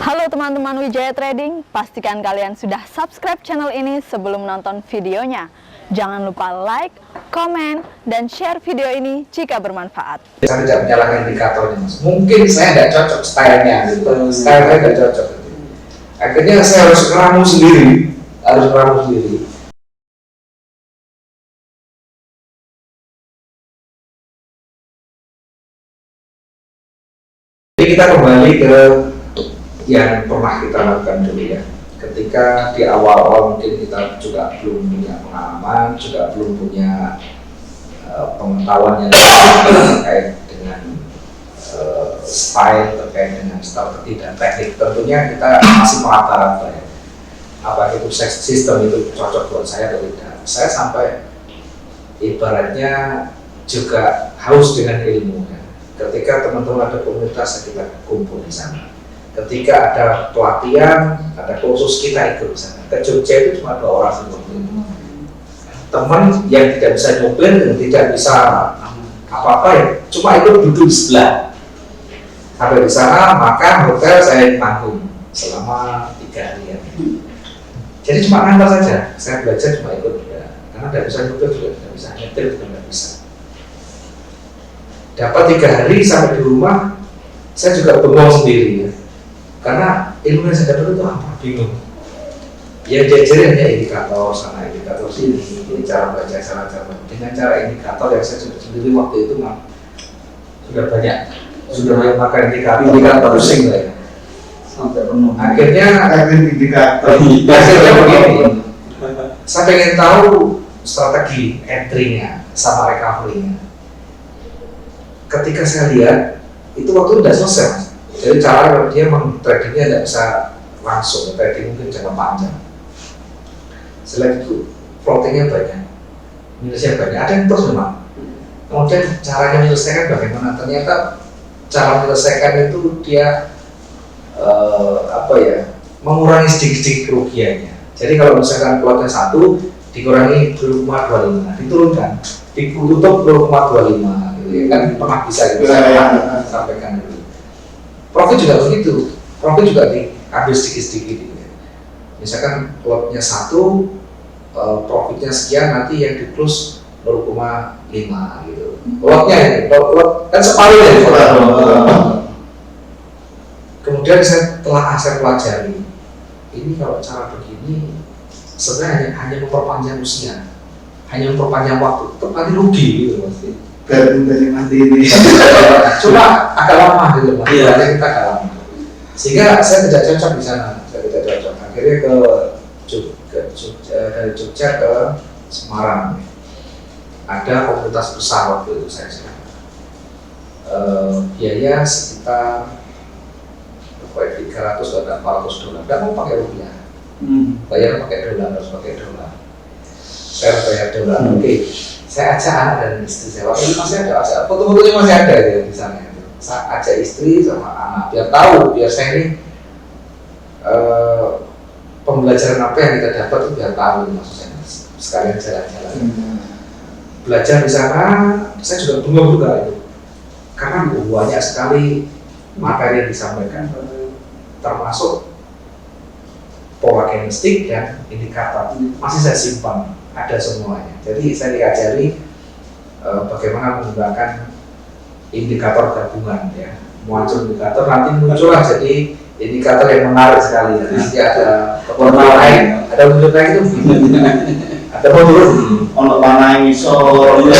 Halo teman-teman Wijaya Trading, pastikan kalian sudah subscribe channel ini sebelum menonton videonya. Jangan lupa like, komen, dan share video ini jika bermanfaat. Saya tidak menyalahkan indikatornya, Mas. Mungkin saya tidak cocok stylenya, gitu. Style saya tidak cocok. Akhirnya saya harus meramu sendiri, Jadi kita kembali ke yang pernah kita lakukan dulu ya. Ketika di awal-awal mungkin kita juga belum punya pengalaman, juga belum punya pengetahuan yang terkait dengan style, terkait dengan strategi dan teknik. Tentunya kita masih meraba-raba ya. Apa itu sistem itu cocok buat saya atau tidak. Saya sampai ibaratnya juga haus dengan ilmu ya. Ketika teman-teman ada komunitas, kita kumpul di sana. Ketika ada pelatihan, ada kursus, kita ikut di sana. Ke Jogja itu cuma 2 orang semua. Teman yang tidak bisa nyopir dan tidak bisa apa-apa ya, cuma ikut duduk di sebelah. Sampai di sana, maka hotel saya tanggung selama 3 hari. Jadi cuma ngantar saja. Saya belajar cuma ikut ya. Karena tidak bisa nyopir juga tidak bisa, nyetir juga tidak bisa. Dapat 3 hari sampai di rumah, saya juga bengong sendiri ya. Karena ilmu yang saya dapat itu apa? Bingung. Yang diajarin hanya indikator sana, indikator sini, ini cara baca, cara dengan cara indikator yang saya sendiri waktu itu sudah banyak makan indikator pusing lah ya. Sampai penuh. Akhirnya indikator. hasilnya begini. Saya pengen tahu strategi entry-nya sama recovery-nya. Ketika saya lihat itu waktu sudah selesai, Mas. Jadi cara dia tradingnya tidak bisa langsung, trading mungkin jangka panjang. Selain itu floatingnya banyak, minusnya banyak, ada yang terus memang. Kemudian caranya menyelesaikan bagaimana? Ternyata cara menyelesaikan itu dia mengurangi sedikit kerugiannya. Jadi kalau misalkan plotnya 1 dikurangi 0,25, diturunkan, ditutup 0,25 gitu ya kan, pernah bisa gitu. Saya sampaikan dulu. Profit juga begitu, profit juga diambil sedikit-sedikit gitu ya. Misalkan plotnya 1, profitnya sekian, nanti yang di close 0,5 gitu. Lotnya ini, lot kan separuh ya. Kemudian setelah saya pelajari, ini kalau cara begini sebenarnya hanya memperpanjang usia, hanya memperpanjang waktu, tetap nanti rugi gitu pasti. Dari mati ini. Cuma agak lama gitu, Mas. Iya, kita agak lama. Sehingga saya tidak cocok di sana, saya tidak cocok. Akhirnya dari Jogja ke Semarang. Ada komunitas besar waktu itu saya biaya sekitar $300 atau $400, nggak mau pakai rupiah, bayar pakai dolar, harus pakai dolar. Saya bayar dolar, oke. Saya ajak anak dan istri saya, waktu itu masih ada, foto-fotonya masih ada ya di sana. Saya ajak istri sama anak, biar tahu, biar saya ini pembelajaran apa yang kita dapat itu biar tahu maksudnya, sekalian jalan-jalan. Belajar di sana, saya juga bengong juga itu, karena banyak sekali materi yang disampaikan, termasuk pola kinestik dan indikator masih saya simpan, ada semuanya. Jadi saya diajari bagaimana menggunakan indikator gabungan ya. Muncul indikator, nanti muncullah jadi indikator yang menarik sekali ya. Nanti ada warna lain, ada wujud lain itu ada modul Ono panai misol.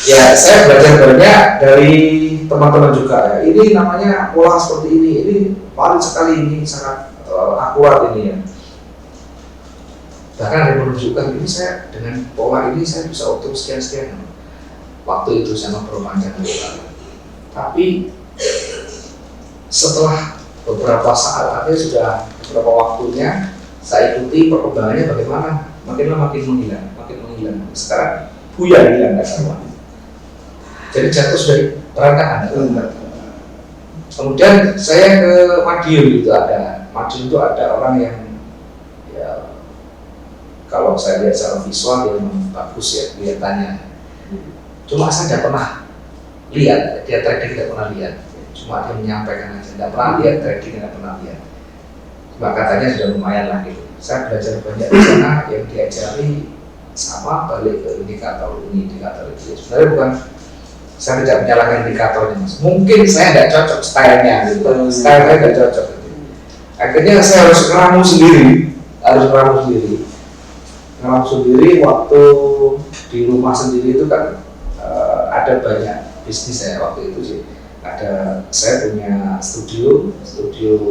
Ya, saya belajar banyak dari teman-teman juga ya. Ini namanya pola seperti ini paling sekali, ini sangat akurat ini ya. Bahkan ada yang menunjukkan ini saya dengan pola ini saya bisa untung sekian-sekian. Waktu itu saya memperpanjang dolar. Tapi setelah beberapa saat, artinya sudah beberapa waktunya saya ikuti perkembangannya bagaimana, makin lama makin menghilang. Sekarang buyar hilang nggak sama. Jadi jatuh dari perangkat Anda. Kemudian saya ke Madiun itu ada orang yang ya, kalau saya lihat secara visual dia memang bagus ya kelihatannya. Cuma saya tidak pernah lihat, dia trading tidak pernah lihat. Cuma dia menyampaikan aja. tidak pernah lihat trading, tidak pernah lihat. Cuma katanya sudah lumayan lah gitu. Saya belajar banyak di sana, yang diajari sama balik ke indikator ini, indikator itu. Sebenarnya bukan, saya tidak menyalahkan indikatornya mas. Mungkin saya tidak cocok stylenya gitu, stylenya tidak cocok. Gitu. Akhirnya saya harus ngeramu sendiri, waktu di rumah sendiri itu kan ada banyak bisnis saya waktu itu sih. Saya punya studio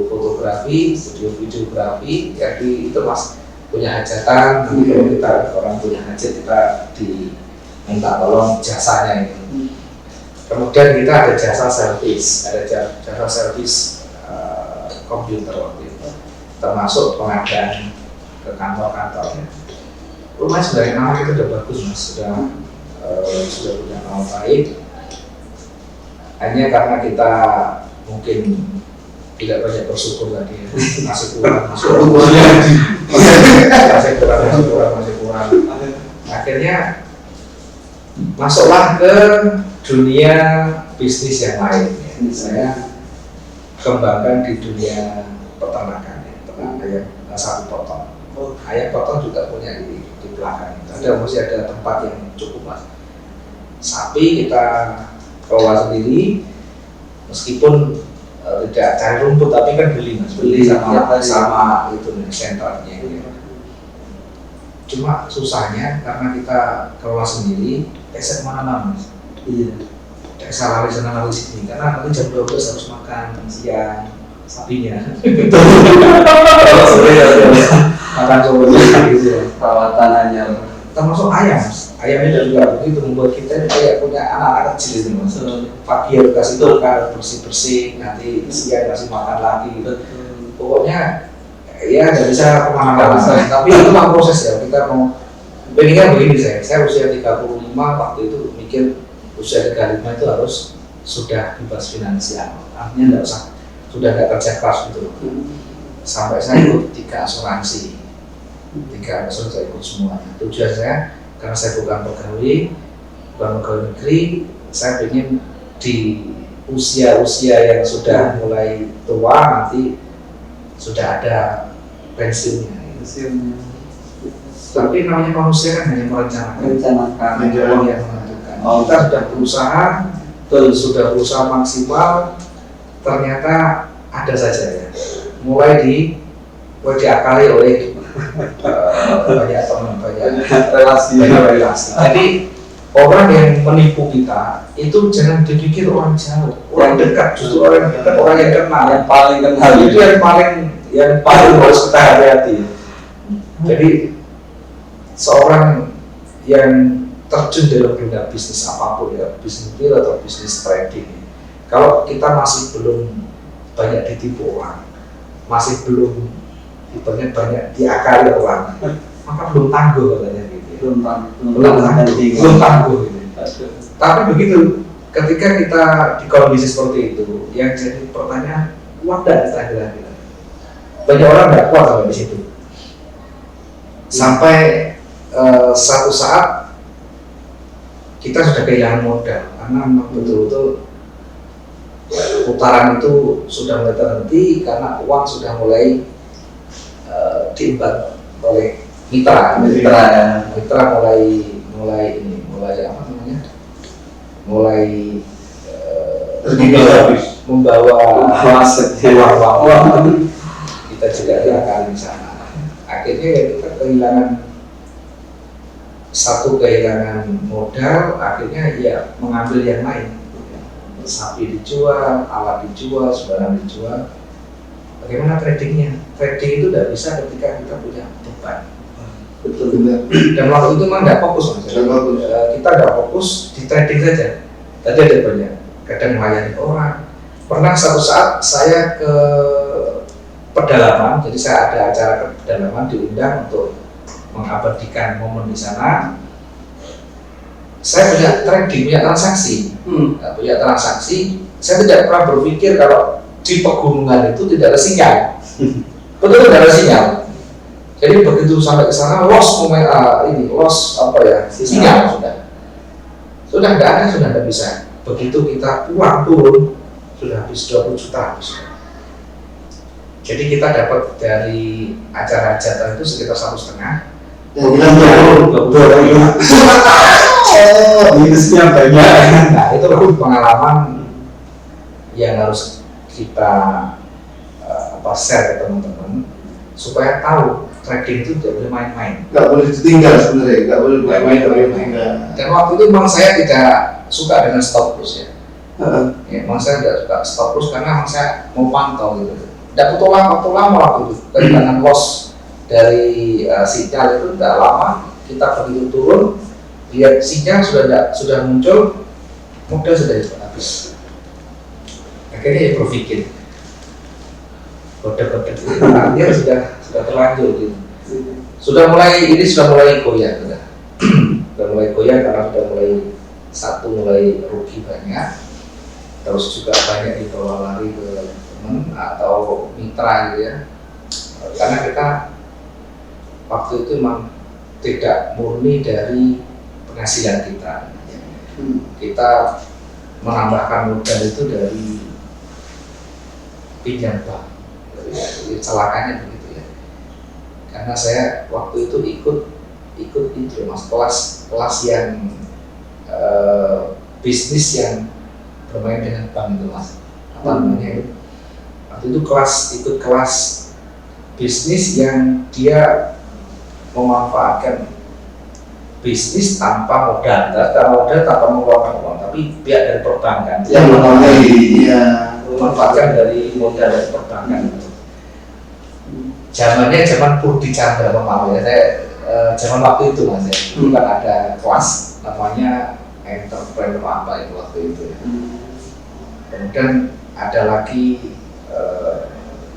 fotografi, studio videografi, jadi itu mas punya hajatan. Nanti kalau kita orang punya hajat kita diminta tolong jasanya itu. Kemudian kita ada jasa servis, komputer waktu itu, termasuk pengadaan ke kantor-kantornya. Rumah sebenarnya nama kita sudah bagus mas, sudah punya nama baik. Hanya karena kita mungkin tidak banyak bersyukur tadi, masih kurang. Akhirnya masuklah ke dunia bisnis yang lain. Ya. Saya kembangkan di dunia peternakan, peternak ayam sapi potong. Ayam potong juga punya di belakang. Masih ada tempat yang cukup mas. Sapi kita kelola sendiri, meskipun tidak cari rumput tapi kan beli mas, sama itu senternya. Gitu. Cuma susahnya karena kita kelola sendiri, saya kemana-mana mas. Iya. Saya lari sana lari sini karena nanti jam 12 harus makan siang sapinya. Makan coba gitu. Perawatan hanya termasuk ayam. Ayamnya juga begitu, membuat kita kayak punya anak-anak kecil itu mas. Pagi harus kasih makan bersih-bersih, nanti siang kasih makan lagi. Pokoknya ya nggak bisa kemana-mana. Tapi itu memang proses ya. Kita mau pengennya begini saya usia 35 waktu itu mikir usia 35 itu harus sudah bebas finansial. Artinya nggak usah, sudah nggak kerja keras gitu. Sampai saya ikut 3 asuransi, saya ikut semuanya. Tujuan saya, karena saya bukan pegawai negeri, saya ingin di usia-usia yang sudah mulai tua nanti sudah ada pensiunnya. Tapi namanya manusia kan hanya merencanakan, yang menentukan. Kita sudah berusaha, sudah berusaha maksimal, ternyata ada saja ya. Mulai diakali oleh banyak teman, banyak relasi. Jadi orang yang menipu kita itu jangan dipikir orang jauh, orang dekat, justru orang dekat, orang yang kenal, yang paling kenal itu yang paling harus kita hati-hati. Jadi seorang yang terjun dalam dunia bisnis apapun ya, bisnis real atau bisnis trading, kalau kita masih belum banyak ditipu orang, masih belum banyak diakali orang, maka belum tangguh katanya gitu. Belum tangguh gitu. Tapi begitu ketika kita di kondisi seperti itu, yang jadi pertanyaan, kuat tidak kita? Banyak orang nggak kuat sampai di situ. Sampai satu saat kita sudah kehilangan modal karena betul-betul putaran itu sudah mulai terhenti karena uang sudah mulai diembat oleh mitra membawa uang kita juga diakali di sana. Akhirnya ya kita kehilangan modal, akhirnya ya mengambil yang lain. Sapi dijual, alat dijual, sebarang dijual. Bagaimana tradingnya? Trading itu tidak bisa ketika kita punya beban. Betul. Dan waktu itu memang nggak fokus mas. Kita nggak fokus di trading saja. Tadi ada banyak, kadang melayani orang. Pernah satu saat saya ke pedalaman, jadi saya ada acara ke pedalaman, diundang untuk mengabadikan momen di sana. Saya punya trading, punya transaksi. Saya tidak pernah berpikir kalau di pegunungan itu tidak ada sinyal. Betul tidak ada sinyal. Jadi begitu sampai ke sana sinyal sudah tidak ada, sudah tidak bisa. Begitu kita pulang turun sudah habis 20 juta habis. Jadi kita dapat dari acara hajatan itu sekitar 1,5. Yang kita jauh, minusnya banyak. Nah itu pengalaman yang harus kita share ke teman-teman supaya tahu trading itu tidak boleh main-main. Nggak boleh ditinggal sebenarnya, nggak boleh main-main. Dan waktu itu memang saya tidak suka dengan stop loss ya. Ya, memang saya tidak suka stop loss karena memang saya mau pantau gitu. Tidak butuh waktu lama waktu itu. Kehilangan loss dari sinyal itu tidak lama. Kita begitu turun, lihat sinyal sudah muncul, modal sudah habis. Akhirnya ya berpikir, kode-kode dia sudah terlanjur gitu. Sudah mulai goyah, sudah mulai goyah karena sudah mulai rugi banyak, terus juga banyak dibawa lari ke teman atau mitra gitu ya. Karena kita waktu itu memang tidak murni dari penghasilan kita. Kita menambahkan modal itu dari pinjam bank. Jadi celakanya begitu ya. Karena saya waktu itu ikut itu mas kelas yang bisnis yang bermain dengan bank itu mas. Apa namanya itu? Waktu itu ikut kelas bisnis yang dia memanfaatkan bisnis tanpa modal, tanpa mengeluarkan uang, tapi pihak dari perbankan yang memanfaatkan dari modal dari perbankan. Zaman Budi Chandra ya, saya zaman waktu itu mas ya, bukan ada kelas namanya entrepreneur apa itu waktu itu ya. Kemudian ada lagi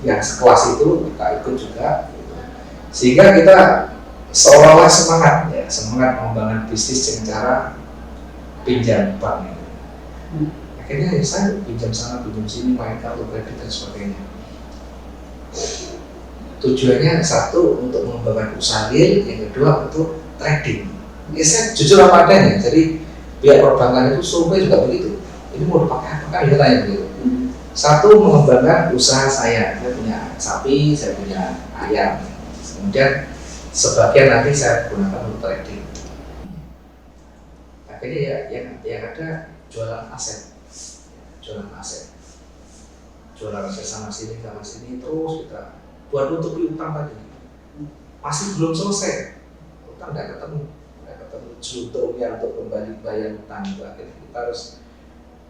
yang sekelas itu kita ikut juga, sehingga kita seolah-olah semangat mengembangkan bisnis dengan cara pinjam bank. Akhirnya ya saya pinjam sana pinjam sini, main kartu kredit dan sebagainya. Tujuannya satu untuk mengembangkan usaha real, yang kedua untuk trading. Ya saya jujur apa adanya. Jadi pihak perbankan itu survei juga begitu. Ini mau dipakai apa kan? Dia tanya begitu. Satu mengembangkan usaha saya punya sapi, saya punya ayam. Kemudian sebagian nanti saya gunakan untuk trading. Akhirnya ya yang ada jualan aset sana sini terus kita buat nutupi utang tadi. Masih belum selesai, utang nggak ketemu juntungnya untuk kembali bayar utang itu. Akhirnya kita harus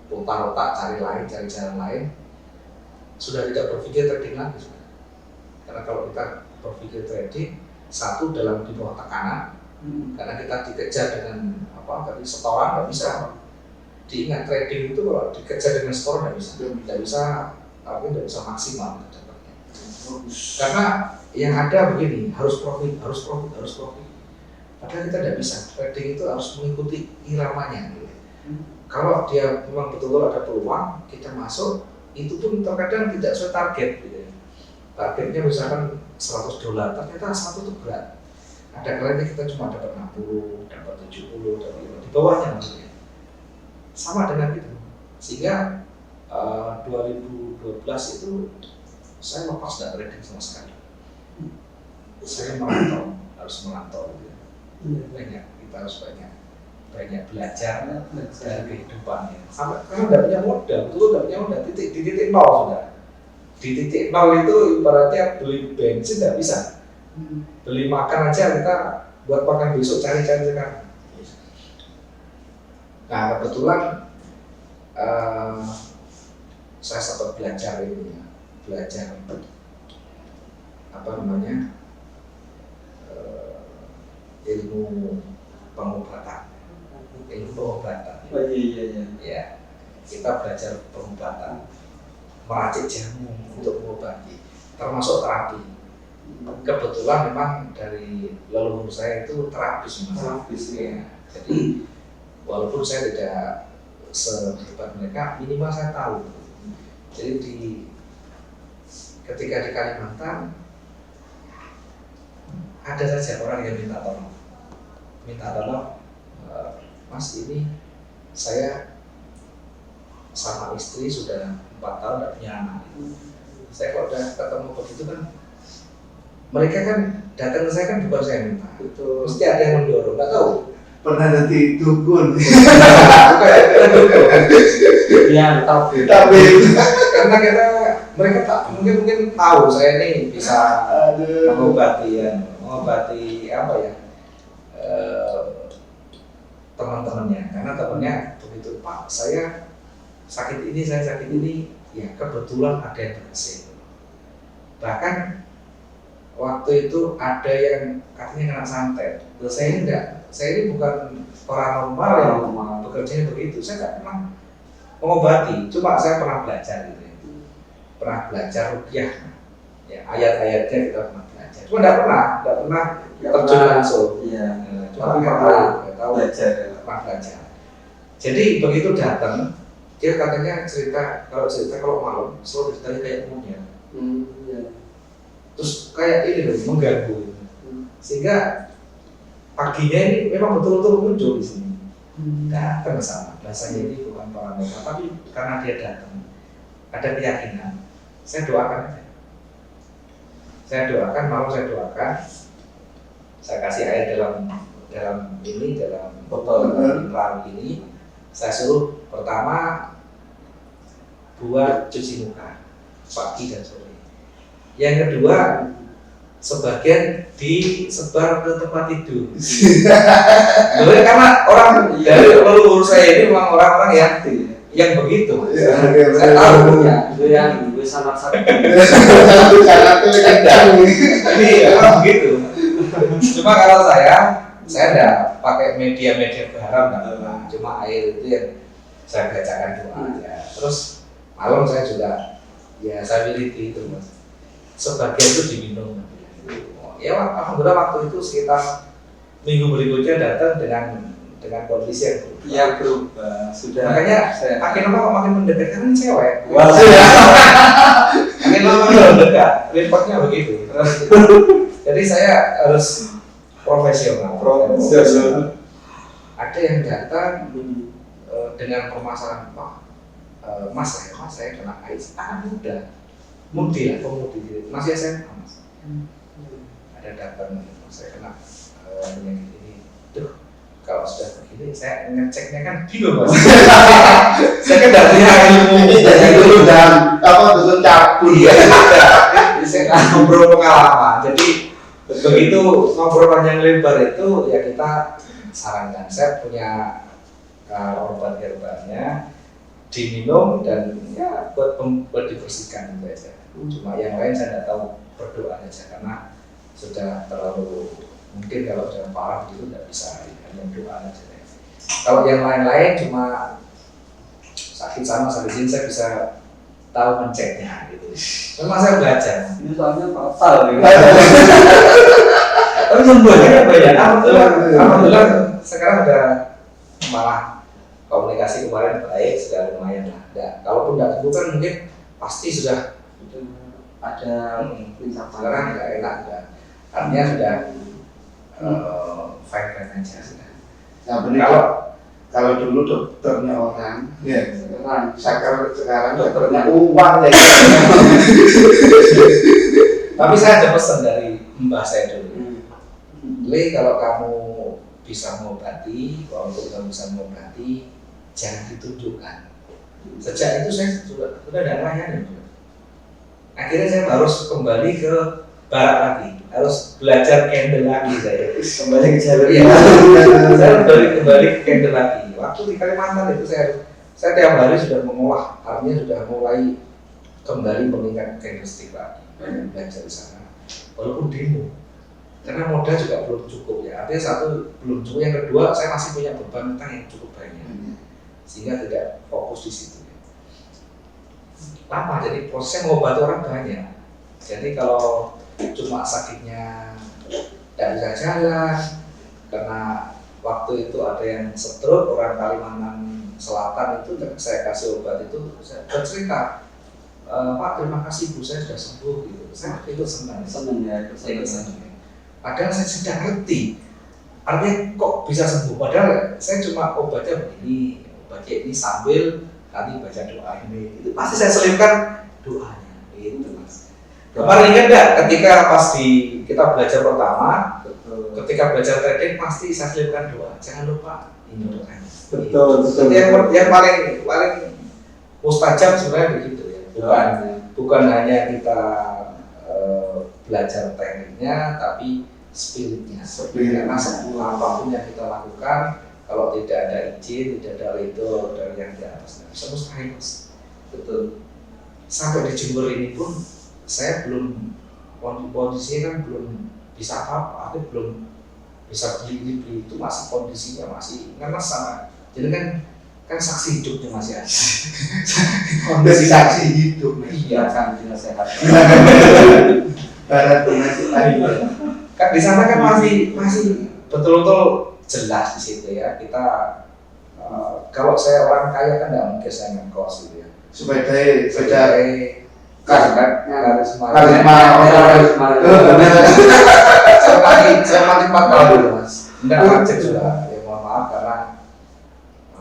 putar otak cari jalan lain. Sudah tidak berpikir trading lagi sudah. Karena kalau kita berpikir trading, satu dalam di bawah tekanan, karena kita dikejar dengan dari setoran nggak bisa. Diingat trading itu kalau dikejar dengan setoran nggak bisa maksimal dapatnya. Karena yang ada begini, harus profit. Padahal kita tidak bisa. Trading itu harus mengikuti iramanya. Gitu. Kalau dia memang betul-betul ada peluang, kita masuk, itu pun terkadang tidak sesuai target. Gitu. Targetnya misalkan $100, ternyata 100 itu berat. Ada kalanya kita cuma dapat 60, dapat 70, dapat 50, di bawahnya maksudnya. Sama dengan itu. Sehingga 2012 itu saya lepas dari trading sama sekali. Saya harus merantau gitu. Kita harus banyak belajar dari kehidupannya. Sampai karena tidak punya modal, di titik nol sudah. Di titik nol itu ibaratnya beli bensin tidak bisa. Beli makan aja kita buat makan besok cari sekarang. Nah kebetulan saya sempat belajar ilmu pengobatan. Oh iya. Ya, kita belajar pengobatan, meracik jamu untuk mengobati, termasuk terapi. Kebetulan memang dari leluhur saya itu terapis. Ya. Jadi walaupun saya tidak sehebat mereka, minimal saya tahu. Jadi ketika di Kalimantan ada saja orang yang minta tolong, Mas ini saya sama istri sudah 4 tahun tidak punya anak. Saya kalau udah ketemu begitu kan, mereka kan datang ke saya kan bukan saya minta, Betul. mesti ada yang mendorong, nggak tahu. Pernah nanti dukun. Bukan dukun. Ya, tapi Karena mereka tak mungkin tahu saya ini bisa mengobati apa ya, teman-temannya, karena temannya begitu, Pak saya sakit ini, ya kebetulan ada yang berhasil. Bahkan waktu itu ada yang katanya kena santet. Loh, saya ini enggak, saya ini bukan paranormal yang bekerjanya begitu. Saya nggak pernah mengobati, cuma saya pernah belajar gitu ya. Pernah belajar ruqyah. Ya, ayat-ayatnya kita pernah belajar. Cuma nggak pernah terjun langsung. iya. Cuma Tapi nggak tahu belajar. pernah belajar. Jadi begitu datang, dia katanya cerita kalau malam selalu ceritanya kayak monyet. Iya. Terus kayak ini loh, mengganggu. Sehingga paginya ini memang betul-betul muncul di sini. Datang sama, bahasanya ini bukan paranormal, tapi karena dia datang, ada keyakinan. Saya doakan aja. Saya doakan, saya kasih air dalam botol perahu ini. Saya suruh pertama buat cuci muka pagi dan sore. Yang kedua, sebagian disebar ke tempat tidur. Karena orang dari leluhur saya ini memang orang-orang yang begitu. Saya tahu Itu yang gue sangat sakit. ini orang begitu. Cuma kalau saya enggak pakai media garam, enggak. Cuma air itu yang saya bacakan doa aja. Terus malam saya juga saya miliki itu Mas. Sebagian itu diminum. Ya alhamdulillah waktu itu sekitar minggu berikutnya datang dengan kondisi yang berubah. Sudah. Makanya makin lama makin mendekat kan cewek. Wah. Makin lama makin mendekat. Reportnya begitu. Jadi saya harus profesional. Ada yang datang dengan permasalahan Pak, Mas saya kena AIDS, anak mudi masih SMA Mas. Ada datang, saya kena penyakit ini. Tuh, kalau sudah begini, saya ngeceknya kan bingung Mas. Saya kan tidak punya ilmu. Itu dan betul cabut. Iya, saya ngobrol pengalaman. Jadi begitu ngobrol panjang lebar itu ya kita sarankan. Saya punya obat herbalnya, diminum dan ya buat dibersihkan itu aja. Cuma yang lain saya tidak tahu, berdoa aja karena sudah terlalu mungkin kalau sudah parah itu tidak bisa, hanya doa aja. Kalau yang lain-lain cuma sakit sana sakit sini saya bisa tahu menceknya gitu. Memang saya belajar. Ini soalnya fatal nih. Tapi sebenarnya banyak. Alhamdulillah sekarang udah malah komunikasi kemarin baik, sudah lumayan lah. Kalaupun tidak sembuh kan mungkin pasti sudah ada sekarang nggak enak ya. Artinya sudah fine aja sudah. Nah, kalau dulu dokternya orang, sekarang dokternya uang ya. Tapi saya ada pesan dari mbah saya dulu. Le, kalau kamu bisa mengobati, walaupun kamu bisa mengobati, jangan ditunjukkan. Sejak itu saya sudah tidak melayani. Akhirnya saya harus kembali ke barat lagi, harus belajar candle lagi saya. Kembali ke jalur. Iya, saya kembali ke candle lagi. Waktu di Kalimantan itu saya tiap hari sudah mengolah, artinya sudah mulai kembali mengingat candlestick lagi, belajar di sana. Walaupun demo, karena modal juga belum cukup ya. Artinya satu belum cukup, yang kedua saya masih punya beban utang yang cukup banyak, sehingga tidak fokus di situ. Lama, jadi prosesnya mengobati orang banyak. Jadi kalau cuma sakitnya tidak bisa jalan, karena waktu itu ada yang stroke, orang Kalimantan Selatan itu saya kasih obat itu, saya bercerita, Pak terima kasih Bu, saya sudah sembuh gitu. Saya itu senang ya. Padahal saya sudah ngerti, artinya kok bisa sembuh. Padahal saya cuma obatnya begini, obatnya ini sambil nanti baca doa ini. Itu pasti saya selipkan doanya. Itu Kemarin ingat nggak ketika pas kita belajar pertama, Betul. ketika belajar trading pasti saya selipkan doa, jangan lupa ini doanya. Betul. Yang paling mustajab sebenarnya begitu ya. Bukan hanya kita belajar tekniknya, tapi spiritnya. Karena semua apapun yang kita lakukan, kalau tidak ada izin, tidak ada ridho dari yang di atas, nggak bisa mustahil. Betul. Sampai di Jember ini pun saya belum, kondisinya kan belum bisa apa-apa, aku belum bisa beli itu, masih kondisinya masih ngenes sama. Jadi kan saksi hidupnya masih ada. Kondisi saksi hidup. Iya. Akan dinasehat. Barat masih ada. Kan di sana kan masih betul-betul jelas di situ ya. Kita kalau saya orang kaya kan nggak mungkin saya ngekos gitu ya. Sepeda Karisma. Saya mati 4 tahun dulu mas. Enggak macet juga. Ya mohon maaf karena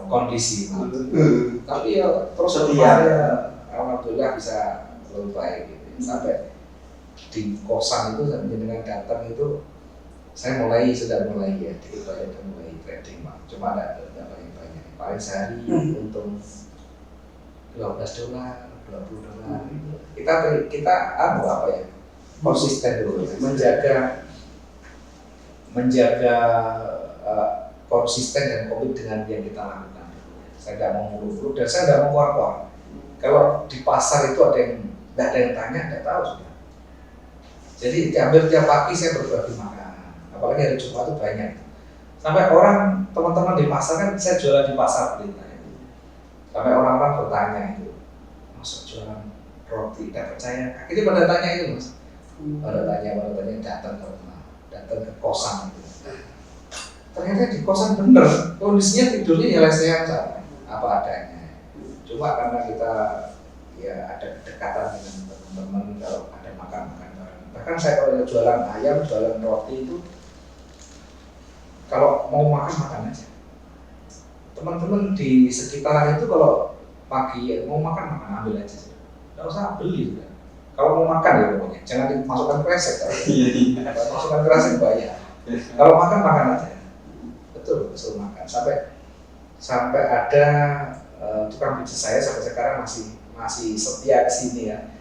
kondisi. Tapi ya terus ya alhamdulillah bisa lebih baik gitu. Sampai di kosan itu dengan datang itu saya sudah mulai ya dikit banyak mulai trading Pak. Cuma ada banyak. Paling sehari untung $12, $20 gitu. Kita apa ya? Konsisten dulu ya. Menjaga konsisten dan komit dengan yang kita lakukan. Saya tidak mau mulu-mulu dan saya tidak mau keluar-keluar. Kalau di pasar itu tidak ada yang tanya, tidak tahu sudah. Jadi hampir tiap pagi saya berbagi makan. Apalagi hari Jumat itu banyak. Sampai teman-teman di pasar kan saya jualan di pasar berita itu. Sampai orang-orang bertanya itu, masa jualan roti, tidak percaya. Akhirnya pada tanya itu mas. Pada tanya datang ke kosan itu. Ternyata di kosan bener, kondisinya tidurnya ya lesehan sama apa adanya. Cuma karena kita ya ada kedekatan dengan teman-teman, kalau ada makan bareng. Bahkan saya kalau jualan ayam, jualan roti itu, kalau mau makan aja. Teman-teman di sekitar itu kalau pagi ya, mau makan ambil aja. Nggak usah beli juga. Kalau mau makan ya pokoknya, jangan dimasukkan kresek. Kalau masukkan kresek banyak. Kalau makan aja. Betul makan. Sampai ada tukang pijat saya sampai sekarang masih setia ke sini ya.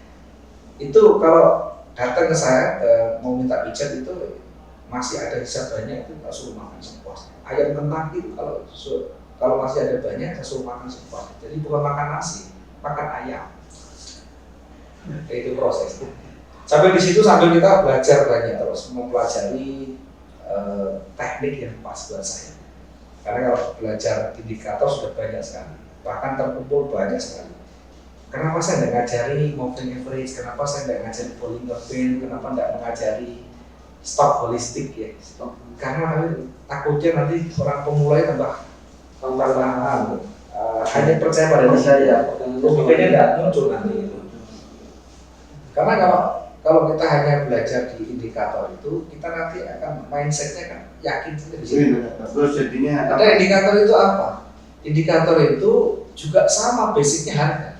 Itu kalau datang ke saya mau minta pijat itu masih ada sisa banyak itu nggak suruh makan sepuasnya. Ayam kentang itu kalau masih ada banyak saya suruh makan sepuasnya. Jadi bukan makan nasi, makan ayam. Itu proses. Sampai di situ sambil kita belajar banyak terus mempelajari teknik yang pas buat saya. Karena kalau belajar indikator sudah banyak sekali, bahkan terkumpul banyak sekali. Kenapa saya tidak ngajari moving average? Kenapa saya tidak ngajari Bollinger Band? Kenapa tidak mengajari stock holistik ya? Karena takutnya nanti orang pemula tambah hanya percaya pada diri saya, logikanya tidak muncul nanti itu. Karena kalau kita hanya belajar di indikator itu, kita nanti akan mindsetnya kan yakin saja di situ. Terus jadinya Ada indikator itu apa? Indikator itu juga sama basicnya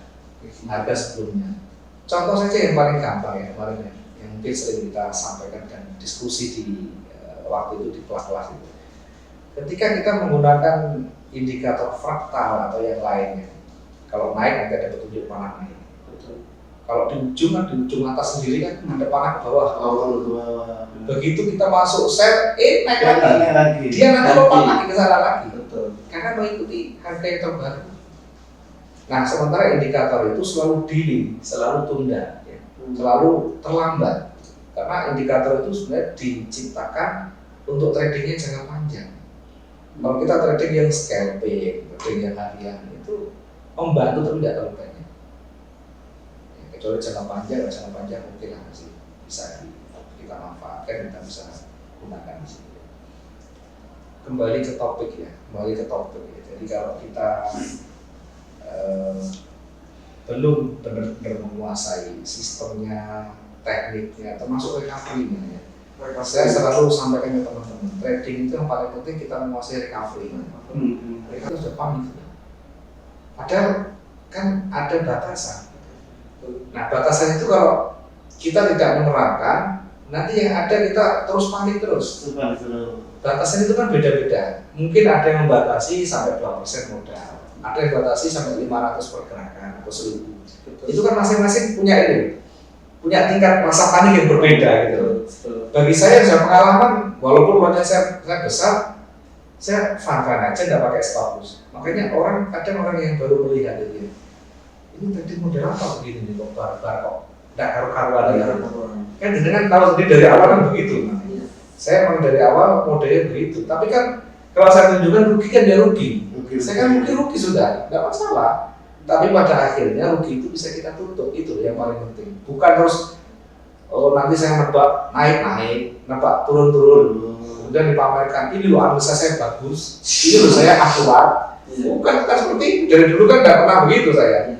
harga sebelumnya. Contoh saja yang paling gampang ya kemarin ya, yang mungkin sering kita sampaikan dan diskusi di waktu itu di kelas-kelas itu. Ketika kita menggunakan indikator fraktal atau yang lainnya, kalau naik nanti ada petunjuk panah naik. Kalau di ujung atas sendiri kan ada panah ke bawah. Begitu kita masuk sell, naik lagi. Dia nanti lompat lagi ke sana lagi. Betul. Karena mengikuti harga yang terbaru. Nah, sementara indikator itu selalu delay, selalu tunda, ya. Selalu terlambat. Karena indikator itu sebenarnya diciptakan untuk tradingnya jangka panjang. Kalau kita trading yang scalping, trading yang harian itu membantu tapi tidak terlalu banyak. Kecuali jangka panjang mungkin masih bisa kita manfaatkan, kita bisa gunakan di sini. Kembali ke topik ya. Jadi kalau kita belum benar-benar menguasai sistemnya, tekniknya, termasuk recovery-nya ya. Saya selalu sampaikan ke teman-teman, trading itu yang paling penting kita menguasai recovery. Mereka sudah paham itu. Padahal kan ada batasan. Nah, batasan itu kalau kita tidak menerapkan, nanti yang ada kita terus panik terus. Batasan itu kan beda-beda. Mungkin ada yang membatasi sampai 2% modal, ada yang batasi sampai 500 pergerakan atau 1000. Itu kan masing-masing punya ini, punya tingkat rasa panik yang berbeda gitu. Bagi saya yang sudah pengalaman, walaupun modalnya saya besar, saya fun-fun aja, nggak pakai stop loss. Makanya kadang orang yang baru melihat itu, ini tadi modal apa begini nih kok bar kok nggak karu-karuan ya. Kan dengan tahu sendiri dari awal kan begitu. Saya memang dari awal modelnya begitu. Tapi kan kalau saya tunjukkan rugi kan dia rugi. Saya kan rugi sudah, nggak masalah. Tapi pada akhirnya rugi itu bisa kita tutup, itu yang paling penting. Bukan terus nanti saya nebak naik, nebak turun, kemudian dipamerkan ini loh analisa saya bagus, ini loh saya akurat. Bukan seperti itu. Dari dulu kan nggak pernah begitu saya.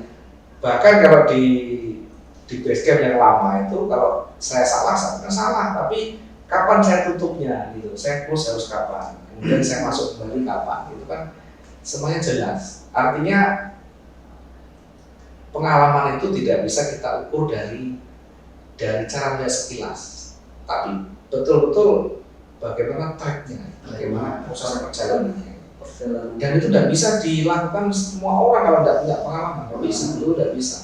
Bahkan kalau di base camp yang lama itu kalau saya salah, tapi kapan saya tutupnya gitu, saya close harus kapan, kemudian saya masuk kembali kapan, itu kan semuanya jelas. Artinya pengalaman itu tidak bisa kita ukur dari cara melihat sekilas, tapi betul-betul bagaimana tracknya, bagaimana proses perjalanannya. Dan itu tidak bisa dilakukan semua orang kalau tidak punya pengalaman, nggak bisa, itu tidak bisa.